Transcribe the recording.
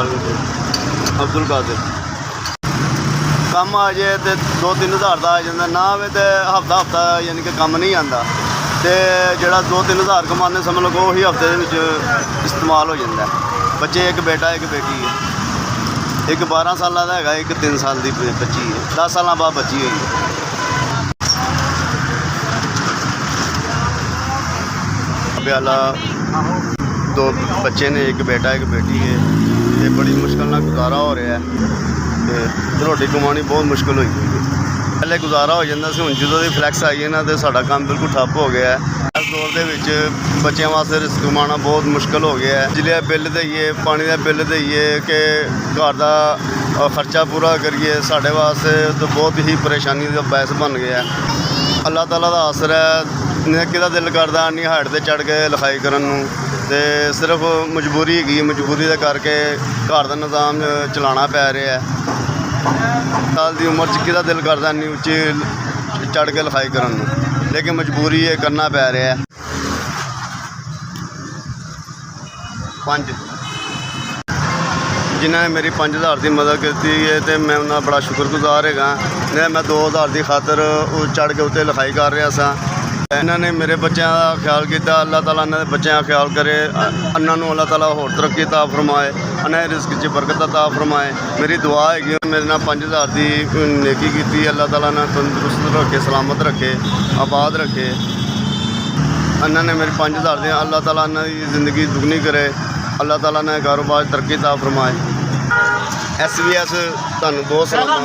ਅਬਦੁਲ ਕਾਦਰ। ਕੰਮ ਆ ਜੇ ਤੇ 2-3 ਹਜ਼ਾਰ ਦਾ ਆ ਜਾਂਦਾ, ਨਾ ਆਵੇ ਤੇ ਹਫ਼ਤਾ ਯਾਨੀ ਕਿ ਕੰਮ ਨਹੀਂ ਆਉਂਦਾ। ਤੇ ਜਿਹੜਾ 2-3 ਹਜ਼ਾਰ ਕਮਾਉਂਦੇ ਸਮਝ ਲਓ ਉਹੀ ਹਫ਼ਤੇ ਦੇ ਵਿੱਚ ਇਸਤੇਮਾਲ ਹੋ ਜਾਂਦਾ। ਬੱਚੇ ਇੱਕ ਬੇਟਾ ਇੱਕ ਬੇਟੀ ਹੈ, ਇੱਕ 12 ਸਾਲਾਂ ਦਾ ਹੈਗਾ, ਇੱਕ 3 ਸਾਲ ਦੀ ਬੱਚੀ ਹੈ, 10 ਸਾਲਾਂ ਬਾਅਦ ਬੱਚੀ ਹੋਈ ਹੈ। ਬਿਆਲਾ 2 ਬੱਚੇ ਨੇ, ਇੱਕ ਬੇਟਾ ਇੱਕ ਬੇਟੀ ਹੈ ਤੇ ਬੜੀ ਮੁਸ਼ਕਿਲ ਨਾਲ ਗੁਜ਼ਾਰਾ ਹੋ ਰਿਹਾ ਹੈ ਤੇ ਰੋਟੀ ਕਮਾਉਣੀ ਬਹੁਤ ਮੁਸ਼ਕਿਲ ਹੋਈ ਹੈ। ਪਹਿਲੇ ਗੁਜ਼ਾਰਾ ਹੋ ਜਾਂਦਾ ਸੀ, ਹੁਣ ਜਦੋਂ ਦੀ ਫਲੈਕਸ ਆਈ ਹੈ ਨਾ ਤੇ ਸਾਡਾ ਕੰਮ ਬਿਲਕੁਲ ਠੱਪ ਹੋ ਗਿਆ ਹੈ। ਇਸ ਦੌਰ ਦੇ ਵਿੱਚ ਬੱਚਿਆਂ ਵਾਸਤੇ ਰਿਸਕ ਕਮਾਉਣਾ ਬਹੁਤ ਮੁਸ਼ਕਿਲ ਹੋ ਗਿਆ ਹੈ। ਬਿਜਲੀ ਦਾ ਬਿੱਲ ਦੇਈਏ, ਪਾਣੀ ਦਾ ਬਿੱਲ ਦੇਈਏ ਕਿ ਘਰ ਦਾ ਖਰਚਾ ਪੂਰਾ ਕਰੀਏ, ਸਾਡੇ ਵਾਸਤੇ ਤਾਂ ਬਹੁਤ ਹੀ ਪਰੇਸ਼ਾਨੀ ਦਾ ਬਾਇਸ ਬਣ ਗਿਆ। ਅੱਲਾਹ ਤਾਲਾ ਦਾ ਆਸਰਾ ਹੈ, ਕਿਹਦਾ ਦਿਲ ਕਰਦਾ ਨਹੀਂ ਹਾਈਟ 'ਤੇ ਚੜ੍ਹ ਕੇ ਲਿਖਾਈ ਕਰਨ ਨੂੰ, ਤੇ ਸਿਰਫ ਮਜਬੂਰੀ ਹੈਗੀ, ਮਜਬੂਰੀ ਦੇ ਕਰਕੇ ਘਰ ਦਾ ਨਿਜ਼ਾਮ ਚਲਾਉਣਾ ਪੈ ਰਿਹਾ ਹੈ। ਸਾਲ ਦੀ ਉਮਰ 'ਚ ਕਿਹਦਾ ਦਿਲ ਕਰਦਾ ਇੰਨੀ ਉੱਚੀ ਚੜ੍ਹ ਕੇ ਲਿਖਾਈ ਕਰਨ ਨੂੰ, ਲੇਕਿਨ ਮਜਬੂਰੀ ਇਹ ਕਰਨਾ ਪੈ ਰਿਹਾ ਹੈ। 5 ਜਿਨ੍ਹਾਂ ਨੇ ਮੇਰੀ 5000 ਦੀ ਮਦਦ ਕੀਤੀ ਹੈ ਤੇ ਮੈਂ ਉਹਨਾਂ ਦਾ ਬੜਾ ਸ਼ੁਕਰਗੁਜ਼ਾਰ ਹੈਗਾ। ਨਹੀਂ ਮੈਂ 2000 ਦੀ ਖਾਤਰ ਉਹ ਚੜ੍ਹ ਕੇ ਉੱਤੇ ਲਿਖਾਈ ਕਰ ਰਿਹਾ ਸਾਂ। ਇਹਨਾਂ ਨੇ ਮੇਰੇ ਬੱਚਿਆਂ ਦਾ ਖਿਆਲ ਕੀਤਾ, ਅੱਲਾਹ ਤਾਲਾ ਇਹਨਾਂ ਦੇ ਬੱਚਿਆਂ ਦਾ ਖਿਆਲ ਕਰੇ, ਇਹਨਾਂ ਨੂੰ ਅੱਲਾਹ ਤਾਲਾ ਹੋਰ ਤਰੱਕੀ ਅਤਾ ਫਰਮਾਏ, ਇਹਨਾਂ ਦੇ ਰਿਜ਼ਕ 'ਚ ਬਰਕਤ ਅਤਾ ਫਰਮਾਏ। ਮੇਰੀ ਦੁਆ ਹੈਗੀ ਮੇਰੇ ਨਾਲ 5000 ਦੀ ਨੇਕੀ ਕੀਤੀ, ਅੱਲਾਹ ਤਾਲਾ ਨਾਲ ਤੰਦਰੁਸਤ ਰੱਖੇ, ਸਲਾਮਤ ਰੱਖੇ, ਆਬਾਦ ਰੱਖੇ। ਇਹਨਾਂ ਨੇ ਮੇਰੀ 5000 ਦੀ, ਅੱਲਾਹ ਤਾਲਾ ਇਹਨਾਂ ਦੀ ਜ਼ਿੰਦਗੀ ਦੁਗਣੀ ਕਰੇ, ਅੱਲਾਹ ਤਾਲਾ ਨੇ ਕਾਰੋਬਾਰ ਤਰੱਕੀ ਅਤਾ ਫਰਮਾਏ। SBS ਤੁਹਾਨੂੰ ਬਹੁਤ ਸਲਾਮ।